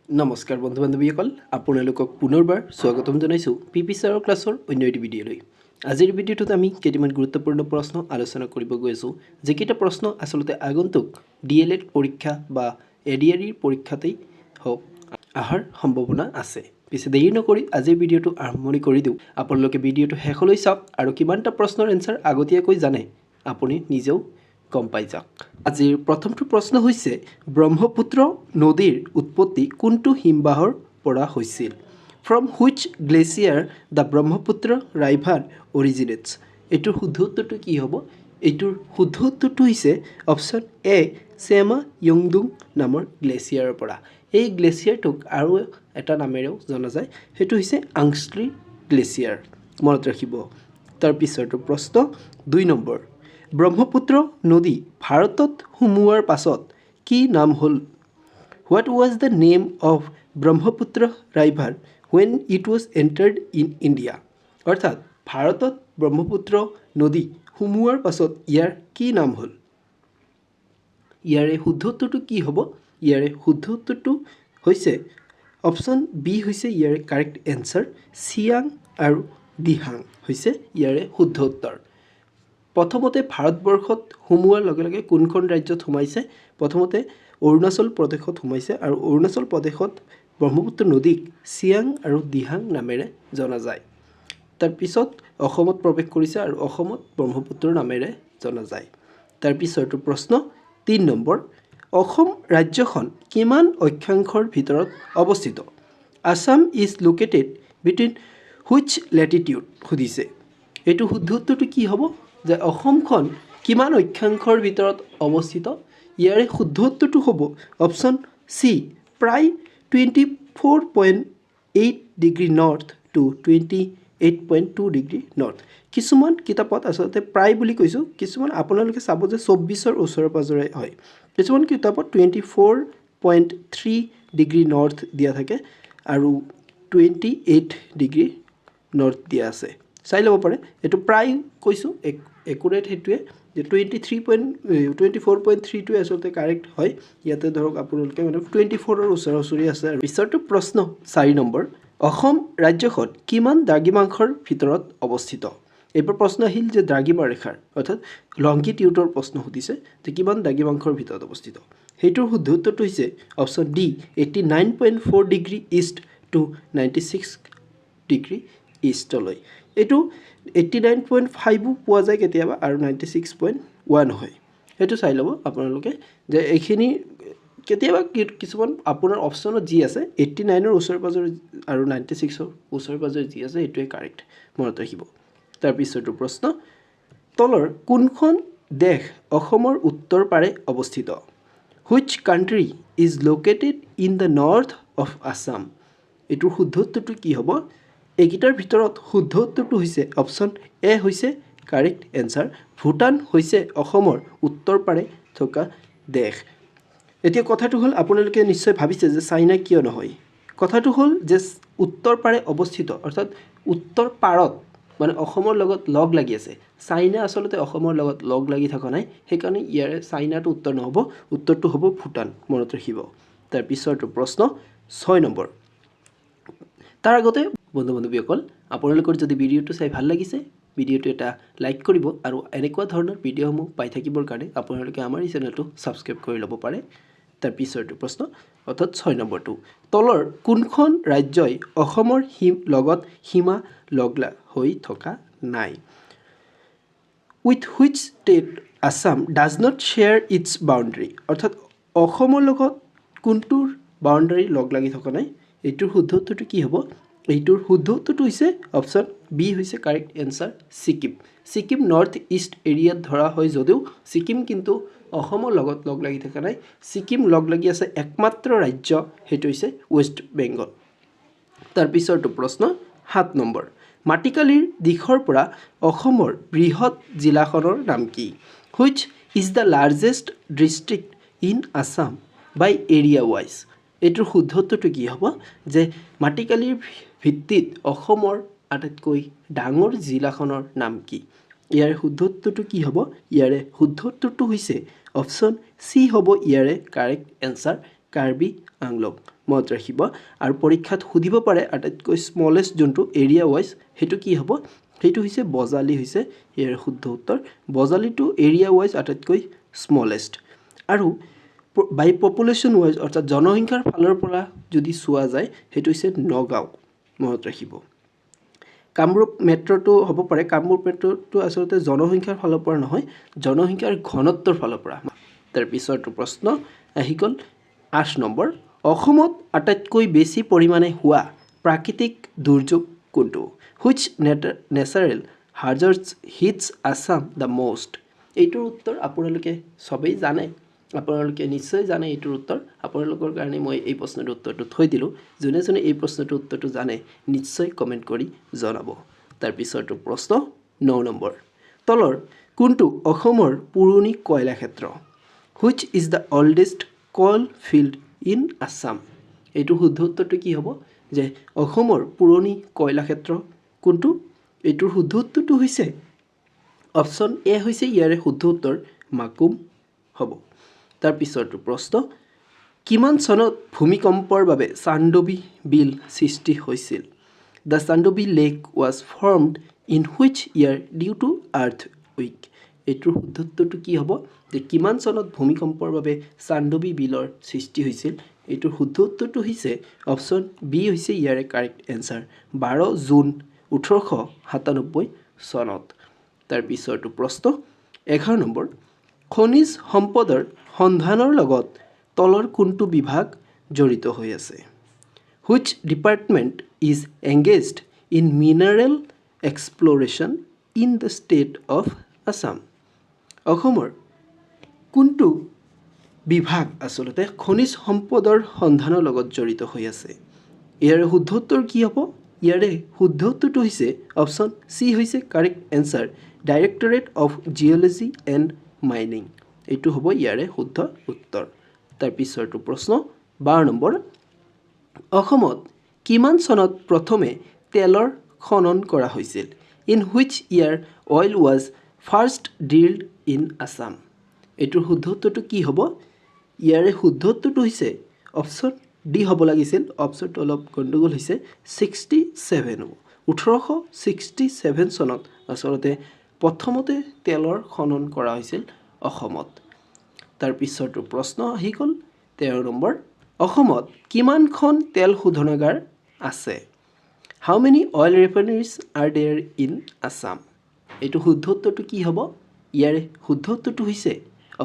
নমস্কাৰ বন্ধু বান্ধৱীসকল, আপোনালোকক পুনৰবাৰ স্বাগতম জনাইছোঁ পিপি ছাৰৰ ক্লাছৰ অন্য এটি ভিডিঅ'লৈ। আজিৰ ভিডিঅ'টোত আমি কেইটামান গুৰুত্বপূৰ্ণ প্ৰশ্ন আলোচনা কৰিব গৈ আছোঁ, যিকেইটা প্ৰশ্ন আচলতে আগন্তুক DLED পৰীক্ষা বা ADRE পৰীক্ষাতেই হওক অহাৰ সম্ভাৱনা আছে। পিছে দেৰি নকৰি আজিৰ ভিডিঅ'টো আৰম্ভণি কৰি দিওঁ। আপোনালোকে ভিডিঅ'টো শেষলৈ চাওক আৰু কিমানটা প্ৰশ্নৰ এনচাৰ আগতীয়াকৈ জানে আপুনি নিজেও গম পাই যাওক। আজিৰ প্ৰথমটো প্ৰশ্ন হৈছে, ব্ৰহ্মপুত্ৰ নদীৰ উৎপত্তি কোনটো হিমবাহৰ পৰা হৈছিল? From which glacier the Brahmaputra river originates? এইটোৰ শুদ্ধ উত্তৰটো কি হ'ব? এইটোৰ শুদ্ধ উত্তৰটো হৈছে অপশ্যন এ, চেমা য়ংডুং নামৰ গ্লেচিয়াৰৰ পৰা। এই গ্লেচিয়াৰটোক আৰু এটা নামেৰেও জনা যায়, সেইটো হৈছে আংষ্ট্ৰি গ্লেচিয়াৰ। মনত ৰাখিব। তাৰপিছৰটো প্ৰশ্ন 2 নম্বৰ, ব্ৰহ্মপুত্ৰ নদী ভাৰতত সোমোৱাৰ পাছত কি নাম হ'ল? What was the name of Brahmaputra river when it was entered in India? অৰ্থাৎ ভাৰতত ব্ৰহ্মপুত্ৰ নদী সোমোৱাৰ পাছত ইয়াৰ কি নাম হ'ল? ইয়াৰে শুদ্ধ উত্তৰটো কি হ'ব? ইয়াৰে শুদ্ধ উত্তৰটো হৈছে অপশ্যন বি হৈছে ইয়াৰে কাৰেক্ট এনচাৰ, চিয়াং আৰু দিহাং হৈছে ইয়াৰে শুদ্ধ উত্তৰ। প্ৰথমতে ভাৰতবৰ্ষত সোমোৱাৰ লগে লগে কোনখন ৰাজ্যত সোমাইছে? প্ৰথমতে অৰুণাচল প্ৰদেশত সোমাইছে আৰু অৰুণাচল প্ৰদেশত ব্ৰহ্মপুত্ৰ নদীক চিয়াং আৰু দিহাং নামেৰে জনা যায়। তাৰপিছত অসমত প্ৰৱেশ কৰিছে আৰু অসমত ব্ৰহ্মপুত্ৰ নামেৰে জনা যায়। তাৰপিছৰটো প্ৰশ্ন 3 নম্বৰ, অসম ৰাজ্যখন কিমান অক্ষাংশৰ ভিতৰত অৱস্থিত? Assam is located between which Latitude সুধিছে। এইটো শুদ্ধ উত্তৰটো কি হ'ব? যে অসমখন কিমান অক্ষাংশৰ ভিতৰত অৱস্থিত? ইয়াৰে শুদ্ধ উত্তৰটো হ'ব অপশ্যন চি, প্ৰায় 24.8 degree north to 28.2 degree north. কিছুমান কিতাপত আচলতে প্ৰায় বুলি কৈছোঁ, কিছুমান আপোনালোকে চাব যে 24ৰ ওচৰে পাজৰে হয়। কিছুমান কিতাপত 24.3 ডিগ্ৰী নৰ্থ দিয়া থাকে আৰু 28 ডিগ্ৰী নৰ্থ দিয়া আছে। চাই ল'ব পাৰে, এইটো প্ৰায় কৈছোঁ, একুৰেট সেইটোৱে যে 24.3টোৱে আচলতে কাৰেক্ট হয়। ইয়াতে ধৰক আপোনালোকে মানে 24ৰ ওচৰা-ওচৰি আছে। আৰু পিছৰটো প্ৰশ্ন 4 নম্বৰ, অসম ৰাজ্যখন কিমান দ্ৰাঘিমাংশৰ ভিতৰত অৱস্থিত? এইবাৰ প্ৰশ্ন আহিল যে দ্ৰাঘিমা ৰেখাৰ অৰ্থাৎ লংগিটিউডৰ প্ৰশ্ন সুধিছে যে কিমান দ্ৰাঘিমাংশৰ ভিতৰত অৱস্থিত। সেইটোৰ শুদ্ধ উত্তৰটো হৈছে option D, 89.4 degree east to 96 degree ইষ্টলৈ। এইটো 89.5ও পোৱা যায় কেতিয়াবা আৰু 96.1 হয়। সেইটো চাই ল'ব আপোনালোকে যে এইখিনি কেতিয়াবা কিছুমান আপোনাৰ অপশ্যনত যি আছে 89ৰ ওচৰে পাজৰে আৰু 96ৰ ওচৰে পাজৰে যি আছে এইটোৱে কাৰেক্ট, মনত ৰাখিব। তাৰপিছৰটো প্ৰশ্ন, তলৰ কোনখন দেশ অসমৰ উত্তৰ পাৰে অৱস্থিত? Which country is located in the north of Assam? এইটোৰ শুদ্ধ উত্তৰটো কি হ'ব? এইকেইটাৰ ভিতৰত শুদ্ধ উত্তৰটো হৈছে অপশ্যন এ হৈছে কাৰেক্ট এনচাৰ, ভূটান হৈছে অসমৰ উত্তৰ পাৰে থকা দেশ। এতিয়া কথাটো হ'ল, আপোনালোকে নিশ্চয় ভাবিছে যে চাইনা কিয় নহয়? কথাটো হ'ল যে উত্তৰ পাৰে অৱস্থিত অৰ্থাৎ উত্তৰ পাৰত মানে অসমৰ লগত লগ লাগি আছে। চাইনা আচলতে অসমৰ লগত লগ লাগি থকা নাই, সেইকাৰণে ইয়াৰে চাইনাটো উত্তৰ নহ'ব, উত্তৰটো হ'ব ভূটান, মনত ৰাখিব। তাৰপিছৰটো প্ৰশ্ন 6 নম্বৰ। তাৰ আগতে বন্ধু বান্ধৱীসকল, আপোনালোকৰ যদি ভিডিঅ'টো চাই ভাল লাগিছে, ভিডিঅ'টো এটা লাইক কৰিব আৰু এনেকুৱা ধৰণৰ ভিডিঅ'সমূহ পাই থাকিবৰ কাৰণে আপোনালোকে আমাৰ এই চেনেলটো ছাবস্ক্ৰাইব কৰি ল'ব পাৰে। তাৰপিছৰটো প্ৰশ্ন অৰ্থাৎ 6 নম্বৰটো, তলৰ কোনখন ৰাজ্যই অসমৰ লগত সীমা লগলা হৈ থকা নাই? With which state Assam does not share its boundary? অৰ্থাৎ অসমৰ লগত কোনটোৰ বাউণ্ডেৰী লগ লাগি থকা নাই? এইটোৰ শুদ্ধ উত্তৰটো কি হ'ব? এইটোৰ শুদ্ধ উত্তৰটো হৈছে অপশ্যন বি হৈছে correct answer, Sikkim. Sikkim north east এৰিয়াত ধৰা হয় যদিও ছিকিম কিন্তু অসমৰ লগত লগ লাগি থকা নাই। ছিকিম লগ লাগি আছে একমাত্ৰ ৰাজ্য, সেইটো হৈছে ৱেষ্ট বেংগল। তাৰপিছৰটো প্ৰশ্ন 7 নম্বৰ, মাটিকালিৰ দিশৰ পৰা অসমৰ বৃহৎ জিলাখনৰ নাম কি? Which is the largest district in Assam by area wise? এইটোৰ শুদ্ধ উত্তৰটো কি হ'ব? যে মাটিকালিৰ ভিত্তিত অসমৰ আটাইতকৈ ডাঙৰ জিলাখনৰ নাম কি? ইয়াৰে শুদ্ধ উত্তৰটো কি হ'ব? ইয়াৰে শুদ্ধ উত্তৰটো হৈছে অপশ্যন চি হ'ব ইয়াৰে কাৰেক্ট এনচাৰ, কাৰ্বি আংলং। মনত ৰাখিব আৰু পৰীক্ষাত সুধিব পাৰে আটাইতকৈ স্মলেষ্ট যোনটো এৰিয়া ৱাইজ সেইটো কি হ'ব সেইটো হৈছে বজালি হৈছে ইয়াৰ শুদ্ধ উত্তৰ বজালিটো এৰিয়া ৱাইজ আটাইতকৈ স্মলেষ্ট আৰু বাই পপুলেশ্যন ৱাইজ অৰ্থাৎ জনসংখ্যাৰ ফালৰ পৰা যদি চোৱা যায় সেইটো হৈছে নগাঁও মনত ৰাখিব কামৰূপ মেট্ৰটো হ'ব পাৰে কামৰূপ মেট্ৰটো আচলতে জনসংখ্যাৰ ফালৰ পৰা নহয় জনসংখ্যাৰ ঘনত্বৰ ফালৰ পৰা তাৰ পিছৰটো প্ৰশ্ন আহি গ'ল 8 নম্বৰ অসমত আটাইতকৈ বেছি পৰিমাণে হোৱা প্ৰাকৃতিক দুৰ্যোগ কোনটো which natural hazards hits Assam the most এইটোৰ উত্তৰ আপোনালোকে সবেই জানে আপোনালোকে নিশ্চয় জানে এইটোৰ উত্তৰ আপোনালোকৰ কাৰণে মই এই প্ৰশ্নটোৰ উত্তৰটো থৈ দিলোঁ যোনে যোনে এই প্ৰশ্নটোৰ উত্তৰটো জানে নিশ্চয় কমেণ্ট কৰি জনাব তাৰ পিছৰটো প্ৰশ্ন 9 নম্বৰ তলৰ কোনটো অসমৰ পুৰণি কয়লা ক্ষেত্ৰ which is the oldest call field in Assam এইটো শুদ্ধ উত্তৰটো কি হ'ব যে অসমৰ পুৰণি কয়লা ক্ষেত্ৰ কোনটো এইটোৰ শুদ্ধ উত্তৰটো হৈছে অপশ্যন এ হৈছে ইয়াৰে শুদ্ধ উত্তৰ মাকুম হ'ব তাৰ পিছৰটো প্ৰশ্ন কিমান চনত ভূমিকম্পৰ বাবে চান্দোবি বিল সৃষ্টি হৈছিল the Chandubi lake was formed in which year due to earthquake এইটোৰ শুদ্ধ উত্তৰটো কি হ'ব যে কিমান চনত ভূমিকম্পৰ বাবে চান্দোবি বিলৰ সৃষ্টি হৈছিল এইটোৰ শুদ্ধ উত্তৰটো হৈছে অপশ্যন বি হৈছে ইয়াৰে কাৰেক্ট এনসাৰ 12 জুন 1897 চনত তাৰ পিছৰটো প্ৰশ্ন 11 নম্বৰ খনিজ সম্পদৰ সন্ধানৰ লগত তলৰ কোনটো বিভাগ জড়িত হৈ আছে which department is engaged in mineral exploration in the state of Assam অসমৰ কোনটো বিভাগ আচলতে খনিজ সম্পদৰ সন্ধানৰ লগত জড়িত হৈ আছে ইয়াৰে শুদ্ধ উত্তৰ কি হ'ব ইয়াৰে শুদ্ধ উত্তৰটো হৈছে অপশ্যন চি হৈছে correct answer directorate of geology and mining এইটো হ'ব ইয়াৰে শুদ্ধ উত্তৰ তাৰ পিছৰটো প্ৰশ্ন 12 নম্বৰ অসমত কিমান চনত প্ৰথমে তেলৰ খনন কৰা হৈছিল in which year oil was first drilled in Assam এইটোৰ শুদ্ধ উত্তৰটো কি হ'ব ইয়াৰে শুদ্ধ উত্তৰটো হৈছে অপশ্যন ডি হ'ব লাগিছিল অপশ্যনটো অলপ গণ্ডগোল হৈছে 67 হ'ব 1867 চনত আচলতে প্ৰথমতে তেলৰ খনন কৰা হৈছিল অসমত তাৰ পিছৰটো প্ৰশ্ন আহি গ'ল 13 নম্বৰ অসমত কিমানখন তেল শোধনাগাৰ আছে how many oil refineries are there in Assam এইটো শুদ্ধ উত্তৰটো কি হ'ব ইয়াৰে শুদ্ধ উত্তৰটো হৈছে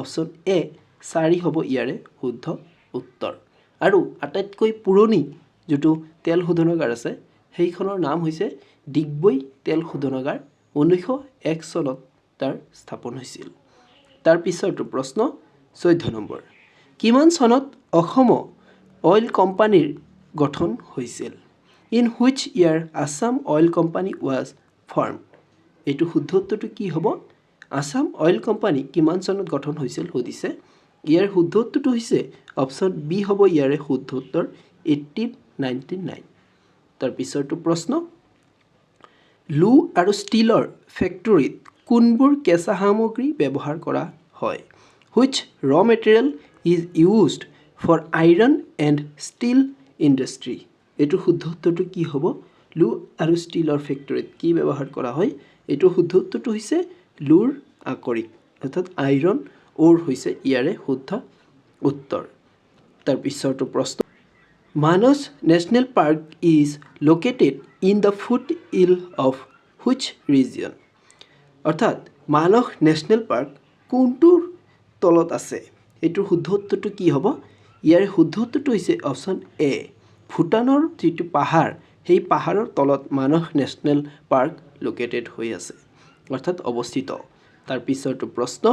অপশ্যন এ 4 হ'ব ইয়াৰে শুদ্ধ উত্তৰ আৰু আটাইতকৈ পুৰণি যেটো তেল শোধনাগাৰ আছে সেইখনৰ নাম হৈছে ডিগবৈ তেল শোধনাগাৰ 1901 চনত তাৰ স্থাপন হৈছিল তাৰ পিছৰটো প্ৰশ্ন 14 নম্বৰ কিমান চনত অসম অইল কোম্পানীৰ গঠন হৈছিল in which year Assam oil company was form এইটো শুদ্ধ উত্তৰটো কি হ'ব আছাম অইল কোম্পানী কিমান চনত গঠন হৈছিল সুধিছে ইয়াৰ শুদ্ধ উত্তৰটো হৈছে অপশ্যন বি হ'ব ইয়াৰে শুদ্ধ উত্তৰ 1899 তাৰ পিছৰটো প্ৰশ্ন লু আৰু ষ্টিলৰ ফেক্টৰীত কোনবোৰ কেঁচা সামগ্ৰী ব্যৱহাৰ কৰা হয় which raw material is used for iron and steel industry এইটো শুদ্ধ উত্তৰটো কি হ'ব লু আৰু ষ্টিলৰ ফেক্টৰীত কি ব্যৱহাৰ কৰা হয় এইটো শুদ্ধ উত্তৰটো হৈছে লুৰ আকৰিক অৰ্থাৎ আইৰণ অ'ৰ হৈছে ইয়াৰে শুদ্ধ উত্তৰ তাৰ পিছৰটো প্ৰশ্ন Manas national park is located in the foot hill of which region অৰ্থাৎ মানস নেশ্যনেল পাৰ্ক কোনটোৰ তলত আছে এইটোৰ শুদ্ধ উত্তৰটো কি হ'ব ইয়াৰে শুদ্ধ উত্তৰটো হৈছে অপশ্যন এ ভূটানৰ যিটো পাহাৰ সেই পাহাৰৰ তলত মানস নেশ্যনেল পাৰ্ক লোকেটেড হৈ আছে অৰ্থাৎ অৱস্থিত তাৰ পিছৰটো প্ৰশ্ন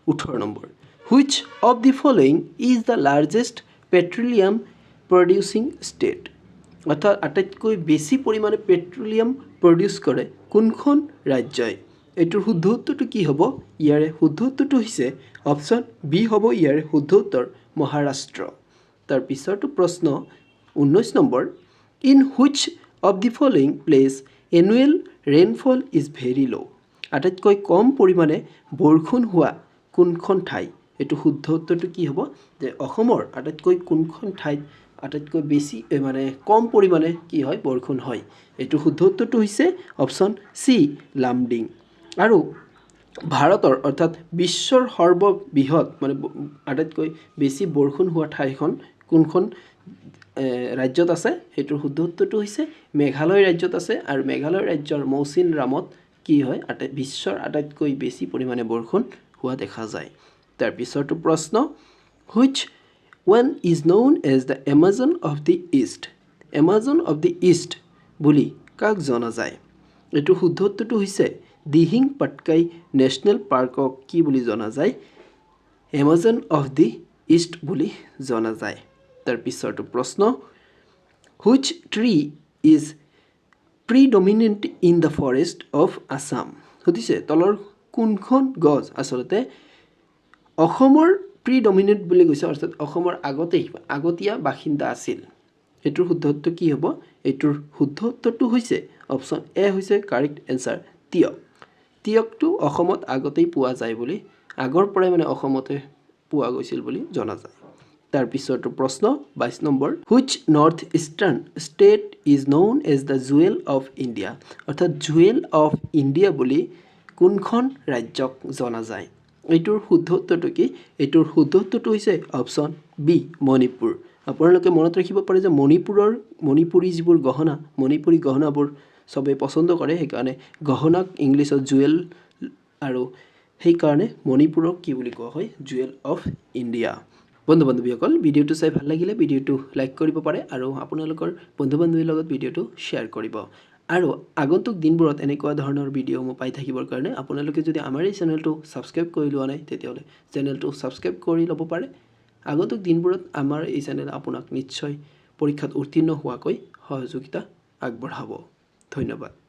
18 number which of the following is the largest petroleum producing state অৰ্থাৎ আটাইতকৈ বেছি পৰিমাণে পেট্ৰলিয়াম প্ৰডিউচ কৰে কোনখন ৰাজ্যই এইটোৰ শুদ্ধ উত্তৰটো কি হ'ব ইয়াৰে শুদ্ধ উত্তৰটো হৈছে অপশ্যন বি হ'ব ইয়াৰে শুদ্ধ উত্তৰ মহাৰাষ্ট্ৰ তাৰ পিছৰটো প্ৰশ্ন 19 number in which of the following place annual rainfall is very ল' আটাইতকৈ কম পৰিমাণে বৰষুণ হোৱা কোনখন ঠাই এইটো শুদ্ধ উত্তৰটো কি হ'ব যে অসমৰ আটাইতকৈ কোনখন ঠাইত আটাইতকৈ বেছি মানে কম পৰিমাণে কি হয় বৰষুণ হয় এইটো শুদ্ধ উত্তৰটো হৈছে অপশ্যন চি লামডিং আৰু ভাৰতৰ অৰ্থাৎ বিশ্বৰ সৰ্ববৃহৎ মানে আটাইতকৈ বেছি বৰষুণ হোৱা ঠাইখন কোনখন ৰাজ্যত আছে সেইটোৰ শুদ্ধ উত্তৰটো হৈছে মেঘালয় ৰাজ্যত আছে আৰু মেঘালয় ৰাজ্যৰ মৌচিন ৰামত কি হয় বিশ্বৰ আটাইতকৈ বেছি পৰিমাণে বৰষুণ হোৱা দেখা যায় তাৰ পিছৰটো প্ৰশ্ন which one is known as the Amazon of the East Amazon of the East বুলি কাক জনা যায় এইটো শুদ্ধ উত্তৰটো হৈছে দিহিং পাটকাই নেশ্যনেল পাৰ্কক কি বুলি জনা যায় Amazon of the East বুলি জনা যায় তাৰ পিছৰটো প্ৰশ্ন which tree is predominant in the forest of Assam সুধিছে তলৰ কোনখন গছ আচলতে অসমৰ প্ৰিডমিনেণ্ট বুলি কৈছে অৰ্থাৎ অসমৰ আগতীয়া বাসিন্দা আছিল এইটোৰ শুদ্ধ উত্তৰ কি হ'ব এইটোৰ শুদ্ধ উত্তৰটো হৈছে অপশ্যন এ হৈছে কাৰেক্ট এনসাৰ তিয়কটো অসমত আগতেই পোৱা যায় বুলি আগৰ পৰাই মানে অসমতে পোৱা গৈছিল বুলি জনা যায় তাৰ পিছৰটো প্ৰশ্ন 22 number which north eastern state is known as the jewel of India অৰ্থাৎ jewel of India বুলি কোনখন ৰাজ্যক জনা যায় এইটোৰ শুদ্ধ উত্তৰটো কি এইটোৰ শুদ্ধ উত্তৰটো হৈছে অপশ্যন বি মণিপুৰ আপোনালোকে মনত ৰাখিব পাৰে যে মণিপুৰী যিবোৰ গহনা মণিপুৰী গহনাবোৰ সবে পছন্দ কৰে সেইকাৰণে গহনাক ইংলিছত জুৱেল আৰু সেইকাৰণে মণিপুৰক কি বুলি কোৱা হয় জুৱেল অফ ইণ্ডিয়া বন্ধু বান্ধৱীসকল ভিডিঅ'টো চাই ভাল লাগিলে ভিডিঅ'টো লাইক কৰিব পাৰে আৰু আপোনালোকৰ বন্ধু বান্ধৱীৰ লগত ভিডিঅ'টো শ্বেয়াৰ কৰিব আৰু আগন্তুক দিনবোৰত এনেকুৱা ধৰণৰ ভিডিঅ' মই পাই থাকিবৰ কাৰণে আপোনালোকে যদি আমাৰ এই চেনেলটো ছাবস্ক্ৰাইব কৰি লোৱা নাই তেতিয়াহ'লে চেনেলটো ছাবস্ক্ৰাইব কৰি ল'ব পাৰে আগন্তুক দিনবোৰত আমাৰ এই চেনেল আপোনাক নিশ্চয় পৰীক্ষাত উত্তীৰ্ণ হোৱাকৈ সহযোগিতা আগবঢ়াব ধন্যবাদ